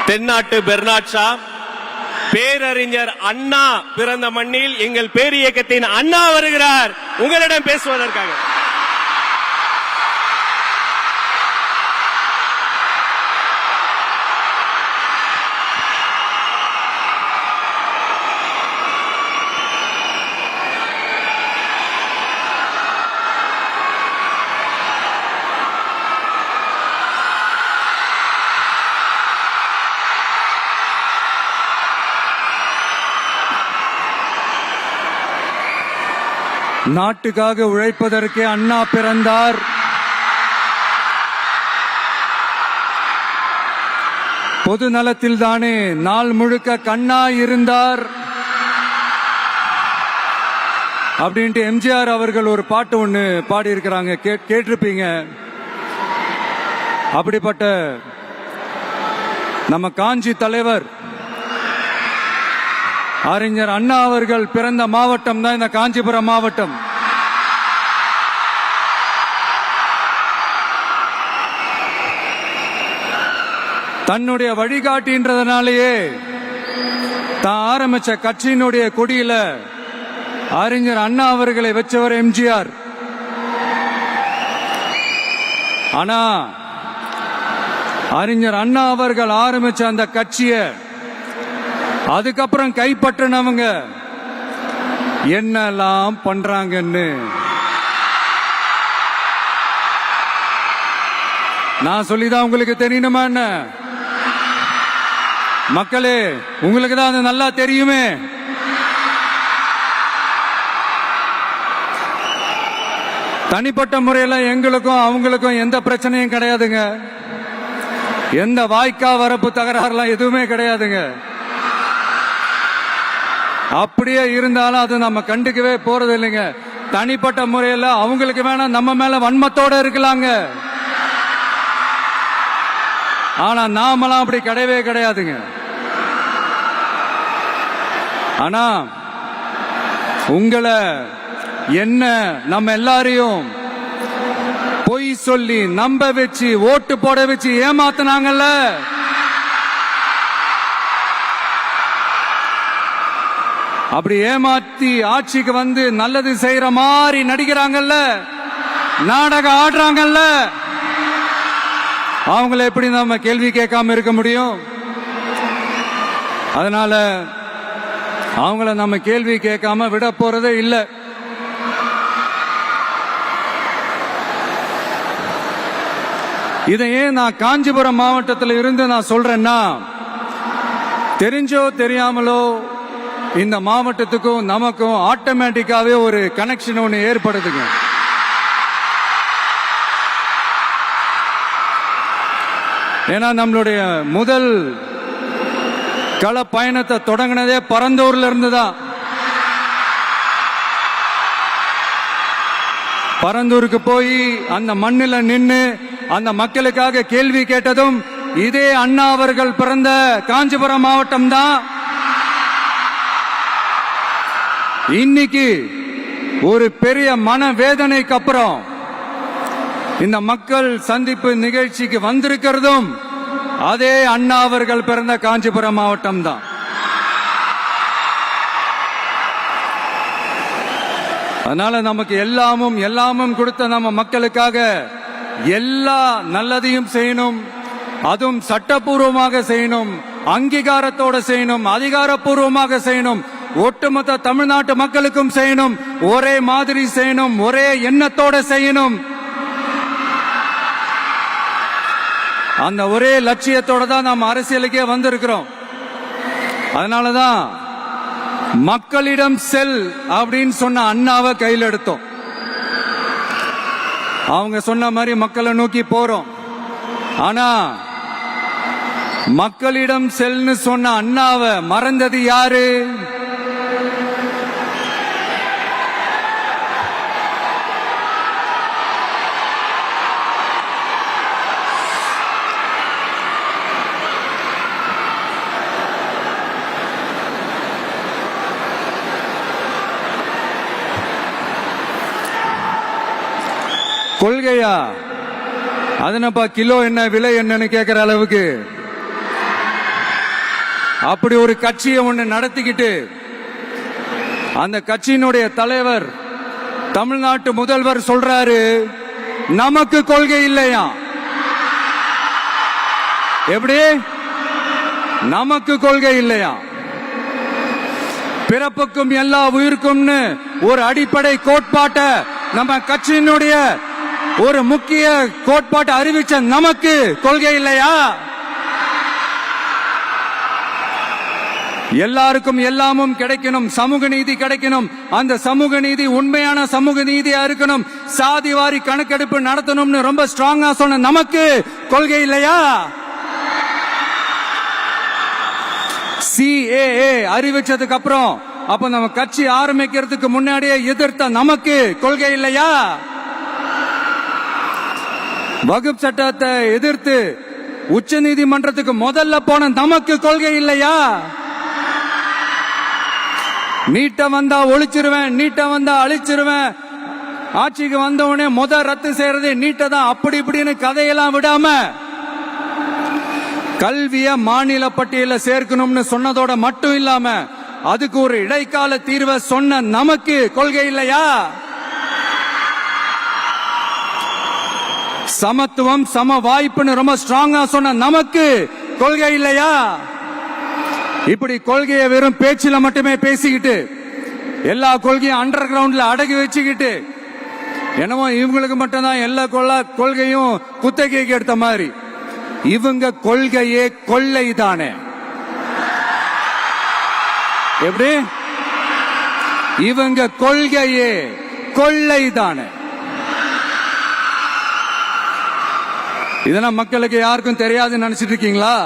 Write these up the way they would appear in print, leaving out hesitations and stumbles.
தென்னாட்டு Bernard Shaw, பேரறிஞர் அண்ணா பிறந்த மண்ணில் எங்கள் பேரியக்கத்தின் அண்ணா வருகிறார் உங்களிடம் பேசுவதற்காக. நாட்டுக்காக உழைப்பதற்கு அண்ணா பிறந்தார். பொது நலத்தில் தானே நாள் முழுக்க கண்ணா இருந்தார் அப்படின்ட்டு எம்ஜிஆர் அவர்கள் ஒரு பாட்டு ஒண்ணு பாடி இருக்கிறாங்க, கேட்டிருப்பீங்க. அப்படிப்பட்ட நம்ம காஞ்சி தலைவர் அறிஞர் அண்ணா அவர்கள் பிறந்த மாவட்டம் தான் இந்த காஞ்சிபுரம் மாவட்டம். தன்னுடைய வழிகாட்டின்றதுனாலேயே தான் ஆரம்பிச்ச கட்சியினுடைய கொடியில அறிஞர் அண்ணா அவர்களை வச்சவர் எம்ஜிஆர். ஆனா அறிஞர் அண்ணா அவர்கள் ஆரம்பிச்ச அந்த கட்சியை அதுக்கப்புறம் கைப்பற்றினவங்க என்னெல்லாம் பண்றாங்கன்னு நான் சொல்லிதான் உங்களுக்கு தெரியணுமா என்ன? மக்களே, உங்களுக்கு தான் அது நல்லா தெரியுமே. தனிப்பட்ட முறையில் எங்களுக்கும் அவங்களுக்கும் எந்த பிரச்சனையும் கிடையாதுங்க. எந்த வாய்க்கா வரப்பு தகராறுலாம் எதுவுமே கிடையாதுங்க. அப்படியே இருந்தாலும் அது நம்ம கண்டுக்கவே போறது இல்லைங்க. தனிப்பட்ட முறையில் அவங்களுக்கு வேணா நம்ம மேல வன்மத்தோட இருக்கலாங்க. ஆனா நாமெல்லாம் அப்படி கிடையவே கிடையாதுங்க. ஆனா உங்களை என்ன நம்ம எல்லாரையும் பொய் சொல்லி நம்ப வச்சு ஓட்டு போட வச்சு ஏமாத்தினாங்கல்ல, அப்படி ஏமாத்தி ஆட்சிக்கு வந்து நல்லது செய்யற மாதிரி நடிக்கிறாங்கல்ல, நாடகம் ஆடுறாங்கல்ல, அவங்கள எப்படி நம்ம கேள்வி கேட்காம இருக்க முடியும்? அதனால அவங்கள நம்ம கேள்வி கேட்காம விட போறதே இல்லை. இதையே நான் காஞ்சிபுரம் மாவட்டத்தில் இருந்து நான் சொல்றேன்னா, தெரிஞ்சோ தெரியாமலோ இந்த மாவட்டத்துக்கும் நமக்கும் ஆட்டோமேட்டிக்காவே ஒரு கனெக்ஷன் ஒன்று ஏற்படுதுங்க. ஏன்னா நம்மளுடைய முதல் கள பயணத்தை தொடங்கினதே பரந்தூர்ல இருந்துதான். பரந்தூருக்கு போய் அந்த மண்ணில் நின்று அந்த மக்களுக்காக கேள்வி கேட்டதும் இதே அண்ணா அவர்கள் பிறந்த காஞ்சிபுரம் மாவட்டம் தான். இன்னைக்கு ஒரு பெரிய மனவேதனைக்கு அப்புறம் இந்த மக்கள் சந்திப்பு நிகழ்ச்சிக்கு வந்திருக்கிறதும் அதே அண்ணா அவர்கள் பிறந்த காஞ்சிபுரம் மாவட்டம் தான். அதனால நமக்கு எல்லாமும் கொடுத்த நம்ம மக்களுக்காக எல்லா நல்லதையும் செய்யணும். அதுவும் சட்டப்பூர்வமாக செய்யணும், அங்கீகாரத்தோட செய்யணும், அதிகாரப்பூர்வமாக செய்யணும், ஒட்டுமொத்த தமிழ்நாட்டு மக்களுக்கும் செய்யணும், ஒரே மாதிரி செய்யணும், ஒரே எண்ணத்தோட செய்யணும். அந்த ஒரே லட்சியத்தோட தான் நாம் அரசியலுக்கே வந்திருக்கிறோம். அதனாலதான் மக்களிடம் செல் அப்படின்னு சொன்ன அண்ணாவை கையில் எடுத்தோம். அவங்க சொன்ன மாதிரி மக்களை நோக்கி போறோம். ஆனா மக்களிடம் செல்னு சொன்ன அண்ணாவை மறந்தது யாரு? கொள்கையா? அதனப்பா கிலோ என்ன விலை என்னன்னு கேட்கிற அளவுக்கு அப்படி ஒரு கட்சியை ஒண்ணு நடத்திக்கிட்டு அந்த கட்சியினுடைய தலைவர் தமிழ்நாட்டு முதல்வர் சொல்றாரு, நமக்கு கொள்கை இல்லையா? எப்படி? நமக்கு கொள்கை இல்லையா? பிறப்புக்கும் எல்லா உயிருக்கும்னு ஒரு அடிப்படை கோட்பாட்டை நம்ம கட்சியினுடைய ஒரு முக்கிய கோட்பாட்டை அறிவிச்ச நமக்கு கொள்கை இல்லையா? எல்லாருக்கும் எல்லாமும் கிடைக்கணும், சமூக நீதி கிடைக்கணும், அந்த சமூக நீதி உண்மையான சமூக நீதியா இருக்கணும், சாதிவாரி கணக்கெடுப்பு நடத்தணும்னு ரொம்ப ஸ்ட்ராங்கா சொன்ன நமக்கு கொள்கை இல்லையா? CAA அறிவிச்சதுக்கு அப்புறம் அப்ப நம்ம கட்சி ஆரம்பிக்கிறதுக்கு முன்னாடியே எதிர்த்த நமக்கு கொள்கை இல்லையா? வகுப்பு சட்டத்தை எதிர்த்து உச்ச நீதிமன்றத்துக்கு முதல்ல போன நமக்கு கொள்கை இல்லையா? நீட்ட வந்தா ஒழிச்சிருவேன், நீட்ட வந்தா அழிச்சிருவேன், ஆட்சிக்கு வந்தவனே ரத்து செய்யறது நீட்ட தான், அப்படி இப்படின்னு கதையெல்லாம் விடாம கல்விய மாநில பட்டியல சேர்க்கணும்னு சொன்னதோட மட்டும் இல்லாம அதுக்கு ஒரு இடைக்கால தீர்வை சொன்ன நமக்கு கொள்கை இல்லையா? சமத்துவம் சம வாய்ப்புன்னு ரொம்ப ஸ்ட்ராங்கா சொன்ன நமக்கு கொள்கை இல்லையா? இப்படி கொள்கையை வெறும் பேச்சில மட்டுமே பேசிக்கிட்டு எல்லா கொள்கையும் அண்டர் கிரவுண்ட்ல அடக்கி வச்சுக்கிட்டு என்னமோ இவங்களுக்கு மட்டும்தான் எல்லா கொள்கையும் குத்தகைக்கு எடுத்த மாதிரி, இவங்க கொள்கையே கொள்ளை தானே. எப்படி? இவங்க கொள்கையே கொள்ளை தானே. இதெல்லாம் மக்களுக்கு யாருக்கும் தெரியாதுன்னு நினைச்சிட்டு இருக்கீங்களா?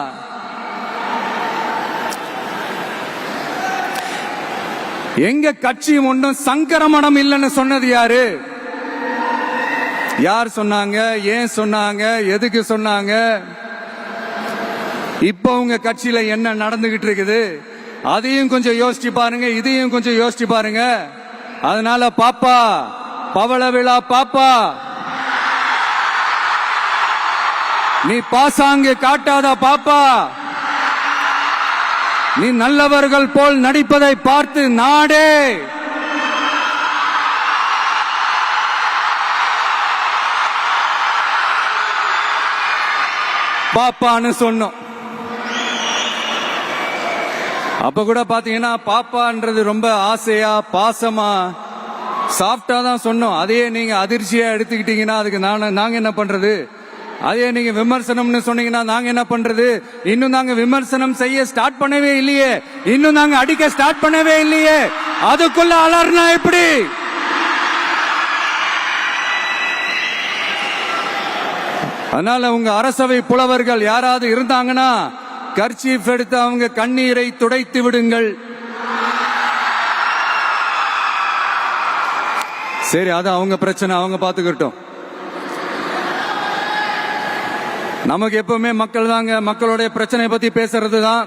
எங்க கட்சி ஒன்றும் சங்கரமணம் இல்லைன்னு சொன்னது யாரு? யார் சொன்னாங்க? ஏன் சொன்னாங்க? எதுக்கு சொன்னாங்க? இப்ப உங்க கட்சியில என்ன நடந்துகிட்டு இருக்குது அதையும் கொஞ்சம் யோசிச்சு பாருங்க, இதையும் கொஞ்சம் யோசிச்சு பாருங்க. அதனால பாப்பா, பவள விழா பாப்பா, நீ பாசாங்கு காட்டாத பாப்பா, நீ நல்லவர்கள் போல் நடிப்பதை பார்த்து நாடே பாப்பான்னு சொன்னோம். அப்ப கூட பாத்தீங்கன்னா பாப்பான்றது ரொம்ப ஆசையா பாசமா சாஃப்டா தான் சொன்னோம். அதையே நீங்க அதிர்ச்சியா எடுத்துக்கிட்டீங்கன்னா அதுக்கு நாங்க என்ன பண்றது? அதே நீங்க விமர்சனம்னு சொன்னீங்கன்னா நாங்க என்ன பண்றது? இன்னும் நாங்க விமர்சனம் செய்ய ஸ்டார்ட் பண்ணவே இல்லையே, இன்னும் நாங்க அடிக்க ஸ்டார்ட் பண்ணவே இல்லையே, அதுக்குள்ள அலர்னா எப்படி? அதனால உங்க அரசவை புலவர்கள் யாராவது இருந்தாங்கன்னா கர்ச்சீஃப் எடுத்து அவங்க கண்ணீரை துடைத்து விடுங்கள். சரி, அது அவங்க பிரச்சனை, அவங்க பாத்துக்கிட்டோம். நமக்கு எப்பவுமே மக்கள் தாங்க, மக்களுடைய பிரச்சனை பத்தி பேசுறது தான்.